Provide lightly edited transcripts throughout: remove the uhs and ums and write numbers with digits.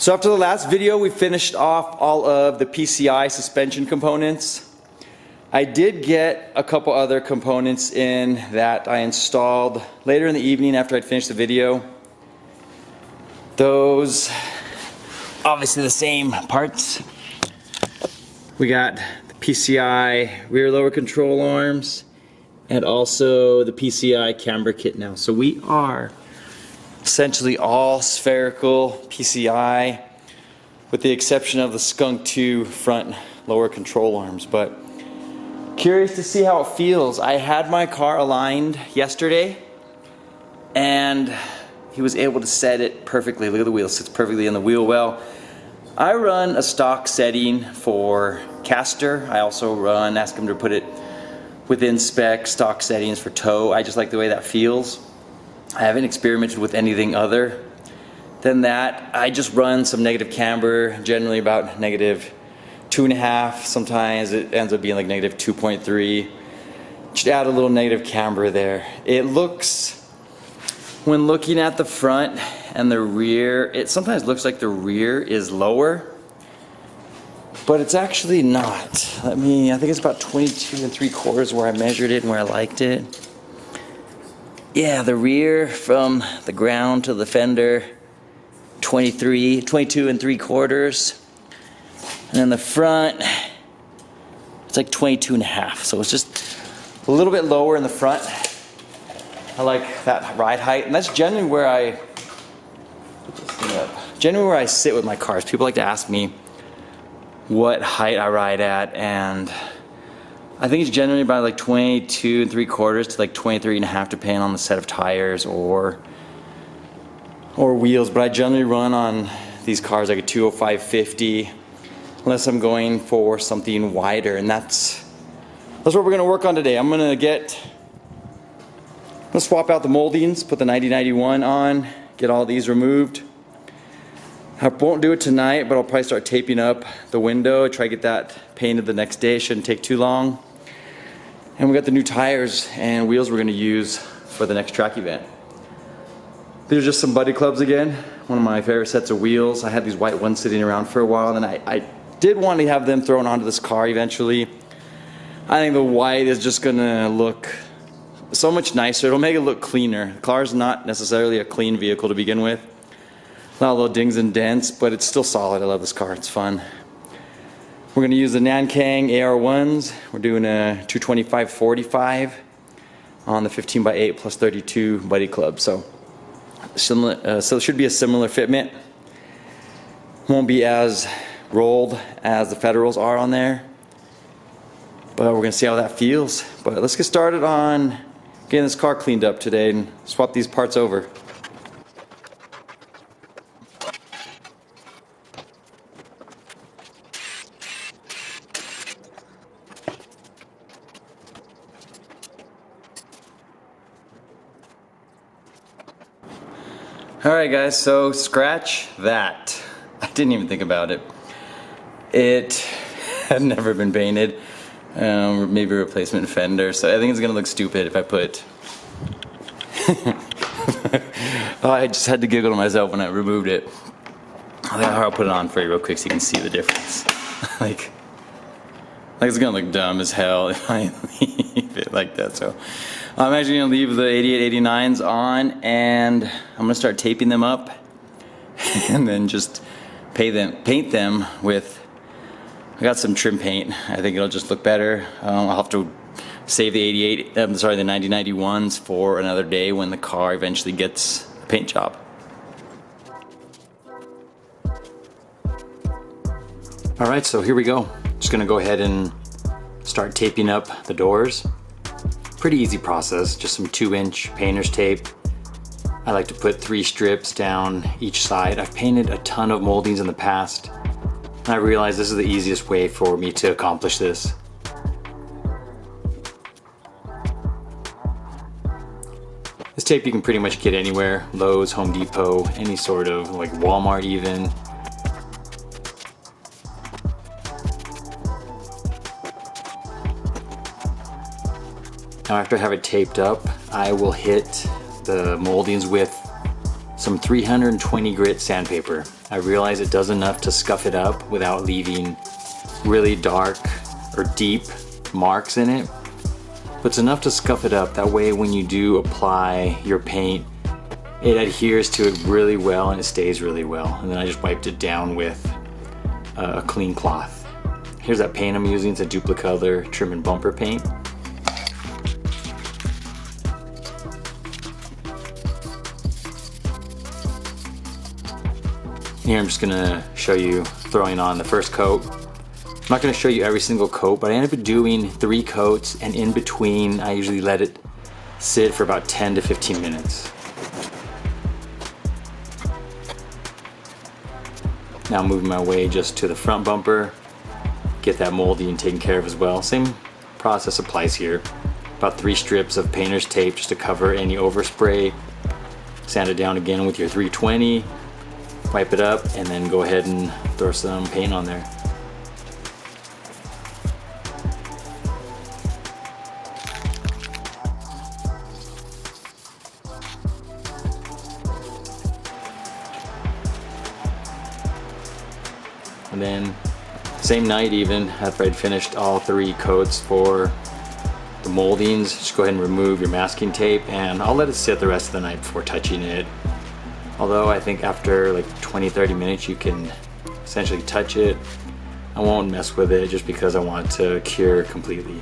So after the last video, we finished off all of the PCI suspension components. I did get a couple other components in that I installed later in the evening after I'd finished the video. Those, obviously the same parts. We got the PCI rear lower control arms and also the PCI camber kit now. So we are essentially all spherical PCI with the exception of the Skunk 2 front lower control arms. But curious to see how it feels. I had my car aligned yesterday and he was able to set it perfectly. Look at the wheel, sits perfectly in the wheel well. I run a stock setting for caster. I also ask him to put it within spec stock settings for toe. I just like the way that feels. I haven't experimented with anything other than that. I just run some negative camber, generally about -2.5. Sometimes it ends up being like -2.3. Just add a little negative camber there. It looks, when looking at the front and the rear, it sometimes looks like the rear is lower, but it's actually not. I think it's about 22 3/4 where I measured it and where I liked it. Yeah, the rear from the ground to the fender, 22 3/4. And then the front, it's like 22.5. So it's just a little bit lower in the front. I like that ride height. And that's generally where I sit with my cars. People like to ask me what height I ride at, and I think it's generally about like 22 3/4 to like 23.5, depending on the set of tires or wheels. But I generally run on these cars like a 205/50, unless I'm going for something wider, and that's what we're gonna work on today. I'm gonna swap out the moldings, put the 9091 on, get all these removed. I won't do it tonight, but I'll probably start taping up the window, try to get that painted the next day. Shouldn't take too long. And we got the new tires and wheels we're gonna use for the next track event. These are just some buddy clubs again. One of my favorite sets of wheels. I had these white ones sitting around for a while, and I did want to have them thrown onto this car eventually. I think the white is just gonna look so much nicer. It'll make it look cleaner. The car's not necessarily a clean vehicle to begin with. A lot of little dings and dents, but it's still solid. I love this car, it's fun. We're gonna use the Nankang AR1s. We're doing a 225/45 on the 15x8 plus 32 buddy club. So it should be a similar fitment. Won't be as rolled as the Federals are on there, but we're gonna see how that feels. But let's get started on getting this car cleaned up today and swap these parts over. Alright guys, so scratch that. I didn't even think about it. It had never been painted. Maybe a replacement fender, so I think it's gonna look stupid if I put oh, I just had to giggle to myself when I removed it. I'll put it on for you real quick so you can see the difference. like it's gonna look dumb as hell if I leave it like that. So I'm actually gonna leave the 88, 89s on, and I'm gonna start taping them up and then just paint them with, I got some trim paint. I think it'll just look better. I'll have to save the the 9091s for another day when the car eventually gets a paint job. Alright, so here we go. Just gonna go ahead and start taping up the doors. Pretty easy process, just some 2-inch painter's tape. I like to put 3 strips down each side. I've painted a ton of moldings in the past, and I realized this is the easiest way for me to accomplish this. This tape you can pretty much get anywhere, Lowe's, Home Depot, any sort of, like Walmart even. Now after I have it taped up, I will hit the moldings with some 320 grit sandpaper. I realize it does enough to scuff it up without leaving really dark or deep marks in it, but it's enough to scuff it up. That way when you do apply your paint, it adheres to it really well and it stays really well. And then I just wiped it down with a clean cloth. Here's that paint I'm using. It's a Duplicolor trim and bumper paint. Here I'm just gonna show you throwing on the first coat. I'm not gonna show you every single coat, but I end up doing 3 coats, and in between I usually let it sit for about 10 to 15 minutes. Now moving my way just to the front bumper, get that molding taken care of as well. Same process applies here. About 3 strips of painter's tape just to cover any overspray. Sand it down again with your 320. Wipe it up and then go ahead and throw some paint on there. And then same night, even after I'd finished all 3 coats for the moldings, just go ahead and remove your masking tape, and I'll let it sit the rest of the night before touching it. Although I think after like 20-30 minutes you can essentially touch it. I won't mess with it just because I want it to cure completely.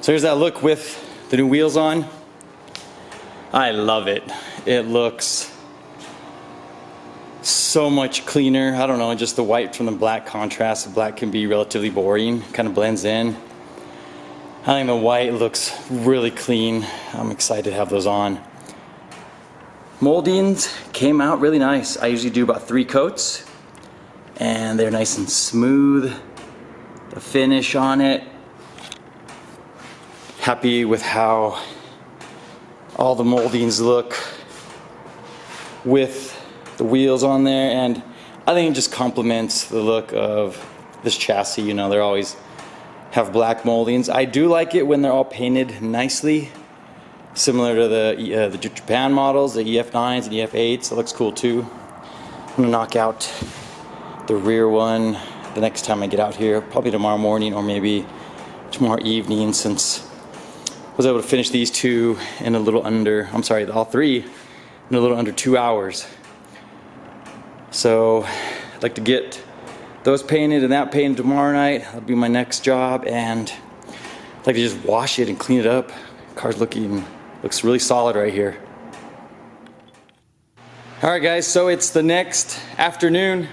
So here's that look with the new wheels on. I love it. It looks so much cleaner. I don't know, just the white from the black contrast. The black can be relatively boring, kind of blends in. I think the white looks really clean. I'm excited to have those on. Moldings came out really nice. I usually do about 3 coats and they're nice and smooth. The finish on it, happy with how all the moldings look with the wheels on there, and I think it just complements the look of this chassis. You know, they always have black moldings. I do like it when they're all painted nicely, similar to the Japan models, the EF9s and EF8s. It looks cool too. I'm gonna knock out the rear one the next time I get out here, probably tomorrow morning or maybe tomorrow evening, since I was able to finish these 2 in a little under, I'm sorry, all 3 in a little under 2 hours. So I'd like to get those painted and that painted tomorrow night. That'll be my next job, and I'd like to just wash it and clean it up. Car's looks really solid right here. Alright guys, so it's the next afternoon.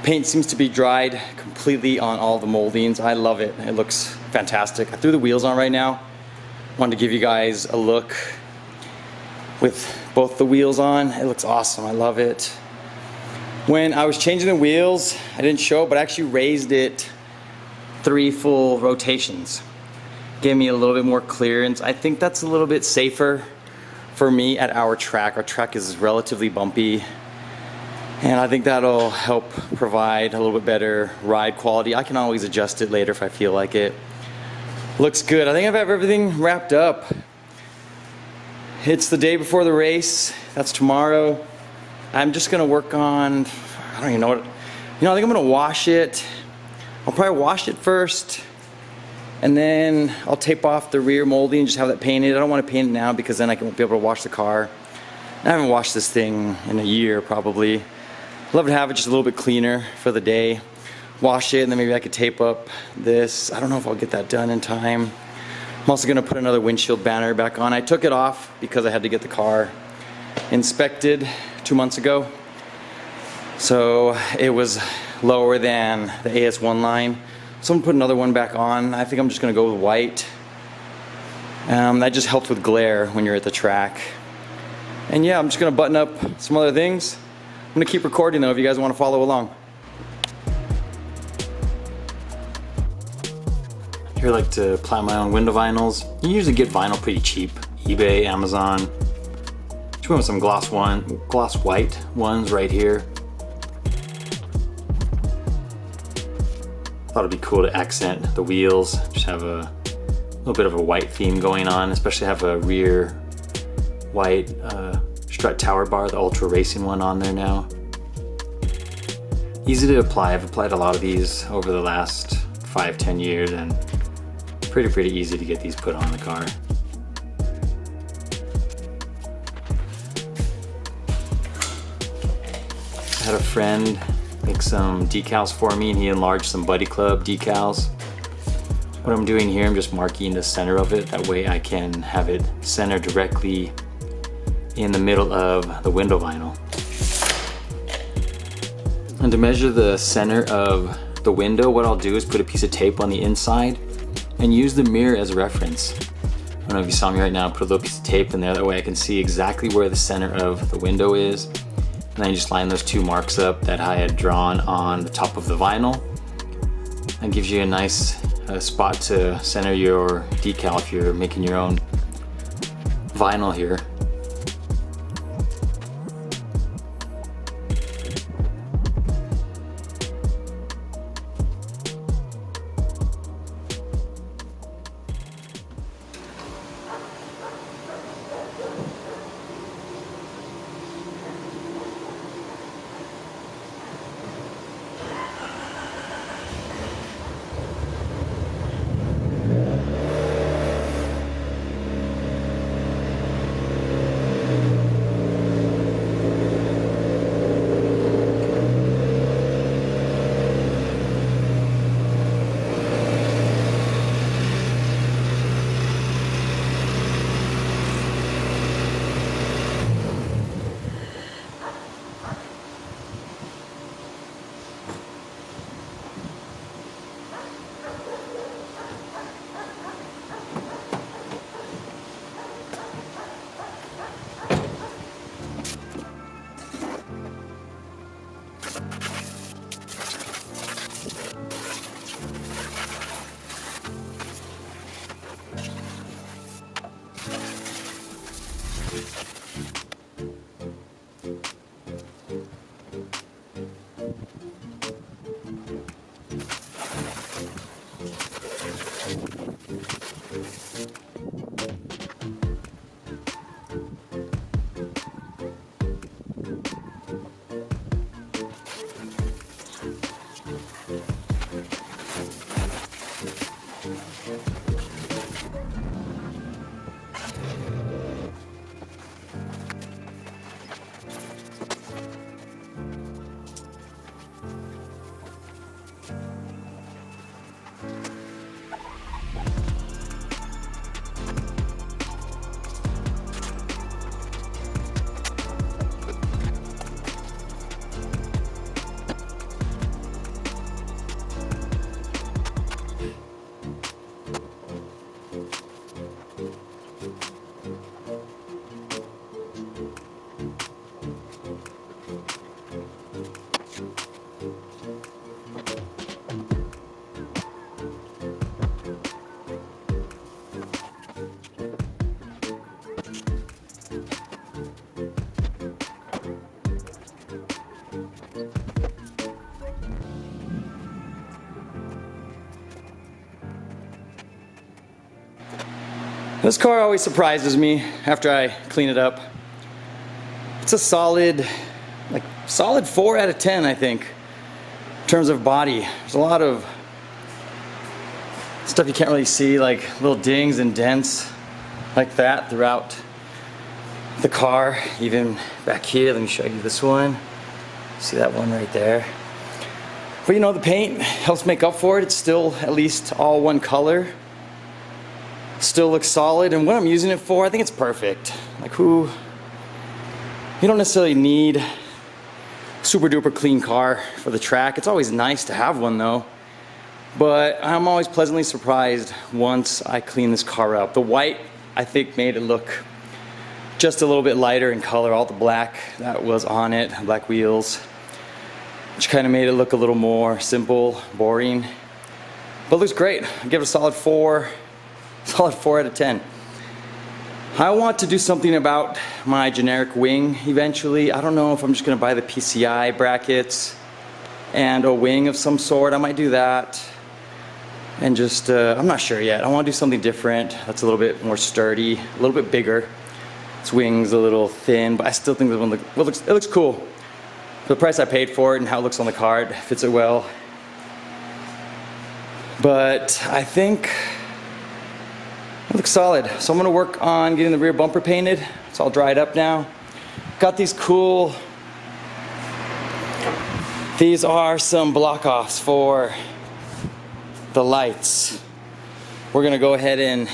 Paint seems to be dried completely on all the moldings. I love it. It looks fantastic. I threw the wheels on right now. Wanted to give you guys a look with both the wheels on. It looks awesome. I love it. When I was changing the wheels, I didn't show it, but I actually raised it 3 full rotations. Gave me a little bit more clearance. I think that's a little bit safer for me at our track. Our track is relatively bumpy, and I think that'll help provide a little bit better ride quality. I can always adjust it later if I feel like it. Looks good. I think I've everything wrapped up. It's the day before the race. That's tomorrow. I'm just gonna work on, I don't even know what, I think I'm gonna wash it. I'll probably wash it first, and then I'll tape off the rear molding and just have that painted. I don't want to paint it now because then I won't be able to wash the car. I haven't washed this thing in a year probably. I'd love to have it just a little bit cleaner for the day. Wash it, and then maybe I could tape up this. I don't know if I'll get that done in time. I'm also gonna put another windshield banner back on. I took it off because I had to get the car inspected 2 months ago. So it was lower than the AS1 line. So I'm gonna put another one back on. I think I'm just gonna go with white. That just helps with glare when you're at the track. And yeah, I'm just gonna button up some other things. I'm gonna keep recording though if you guys want to follow along. Here I like to apply my own window vinyls. You usually get vinyl pretty cheap. eBay, Amazon. Just went with some gloss white ones right here. Thought it'd be cool to accent the wheels. Just have a little bit of a white theme going on, especially have a rear white strut tower bar, the Ultra Racing one on there now. Easy to apply. I've applied a lot of these over the last 5-10 years and pretty easy to get these put on the car. I had a friend make some decals for me and he enlarged some Buddy Club decals. What I'm doing here, I'm just marking the center of it. That way I can have it centered directly in the middle of the window vinyl. And to measure the center of the window, what I'll do is put a piece of tape on the inside and use the mirror as a reference. I don't know if you saw me right now, put a little piece of tape in there, that way I can see exactly where the center of the window is. And then you just line those 2 marks up that I had drawn on the top of the vinyl. That gives you a nice spot to center your decal if you're making your own vinyl here. This car always surprises me after I clean it up. It's a solid 4 out of 10, I think, in terms of body. There's a lot of stuff you can't really see, like little dings and dents like that throughout the car. Even back here, let me show you this one. See that one right there? But you know, the paint helps make up for it. It's still at least all one color. Still looks solid, and what I'm using it for, I think it's perfect. Like you don't necessarily need super duper clean car for the track. It's always nice to have one though. But I'm always pleasantly surprised once I clean this car up. The white, I think, made it look just a little bit lighter in color. All the black that was on it, black wheels, which kind of made it look a little more simple, boring. But it looks great. I give it a solid 4 out of 10. I want to do something about my generic wing eventually. I don't know if I'm just going to buy the PCI brackets and a wing of some sort. I might do that. And just, I'm not sure yet. I want to do something different that's a little bit more sturdy, a little bit bigger. Its wing's a little thin, but I still think it looks cool. For the price I paid for it and how it looks on the car, it fits it well. But I think it looks solid. So I'm gonna work on getting the rear bumper painted. It's all dried up now. Got these cool, these are some block offs for the lights. We're gonna go ahead and,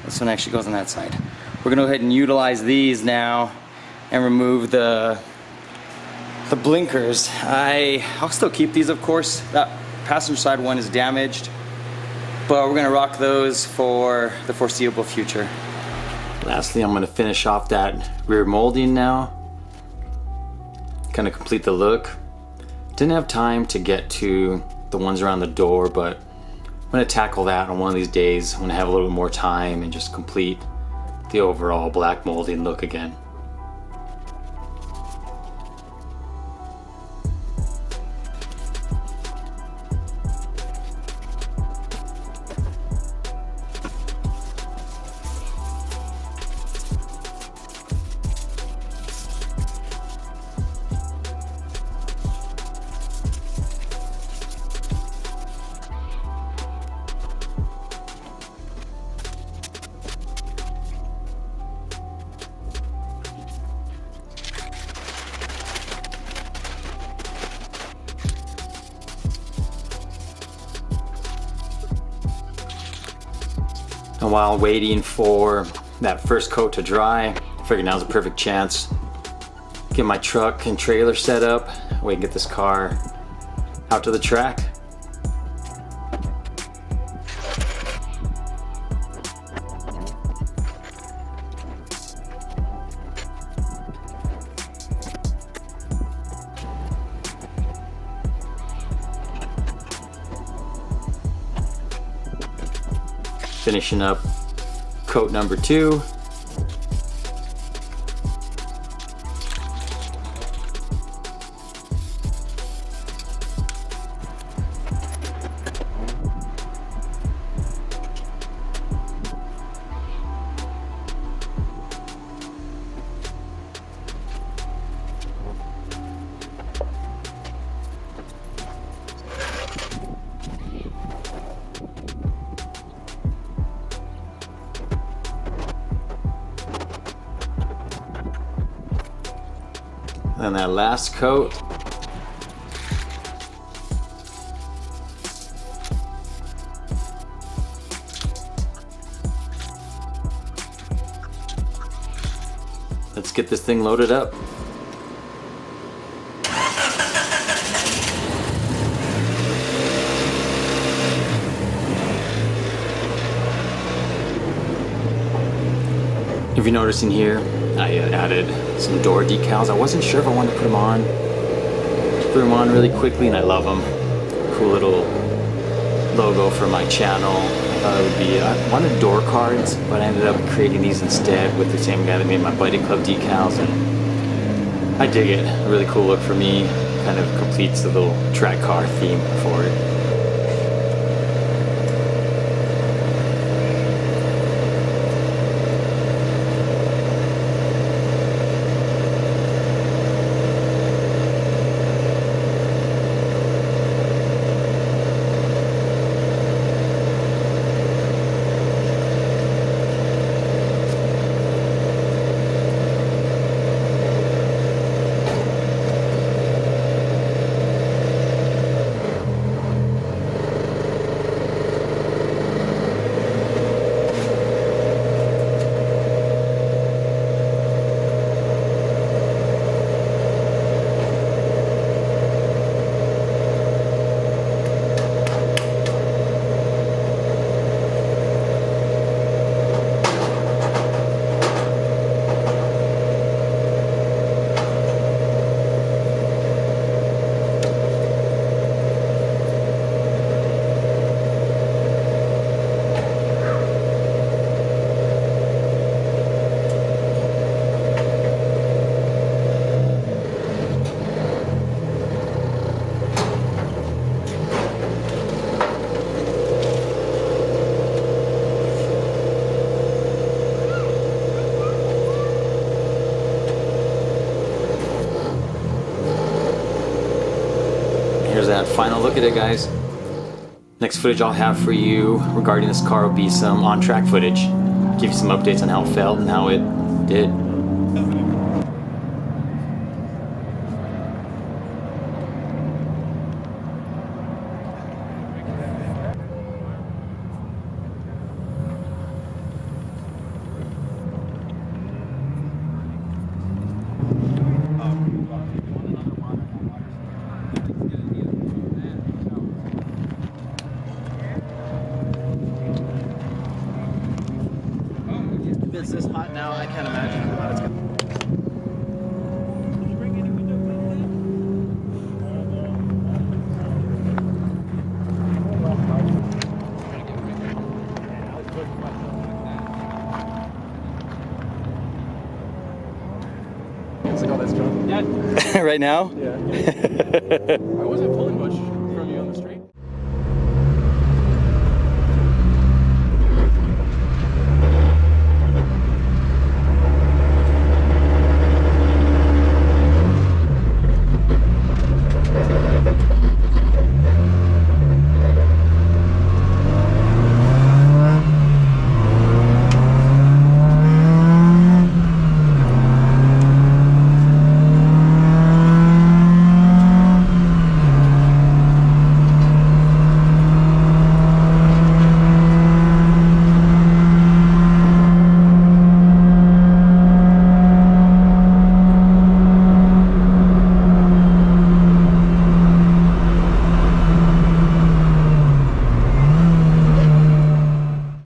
this one actually goes on that side. We're gonna go ahead and utilize these now and remove the blinkers. I'll still keep these, of course. That passenger side one is damaged, but we're gonna rock those for the foreseeable future. Lastly, I'm gonna finish off that rear molding now. Kind of complete the look. Didn't have time to get to the ones around the door, but I'm gonna tackle that on one of these days. I'm gonna have a little bit more time and just complete the overall black molding look again. And while waiting for that first coat to dry, I figured now's a perfect chance. Get my truck and trailer set up. We can get this car out to the track. Finishing up coat number 2. And that last coat. Let's get this thing loaded up. If you're noticing here, I added some door decals. I wasn't sure if I wanted to put them on. Threw them on really quickly and I love them. Cool little logo for my channel. I thought it would be, I wanted door cards, but I ended up creating these instead with the same guy that made my Buddy Club decals, and I dig it. A really cool look for me. Kind of completes the little track car theme for it. final look at it, guys. Next footage I'll have for you regarding this car will be some on-track footage. Give you some updates on how it felt and how it did. It's this hot now, I can't imagine how hot it's going to be. It's like all this junk. Yeah. Right now? Yeah. I wasn't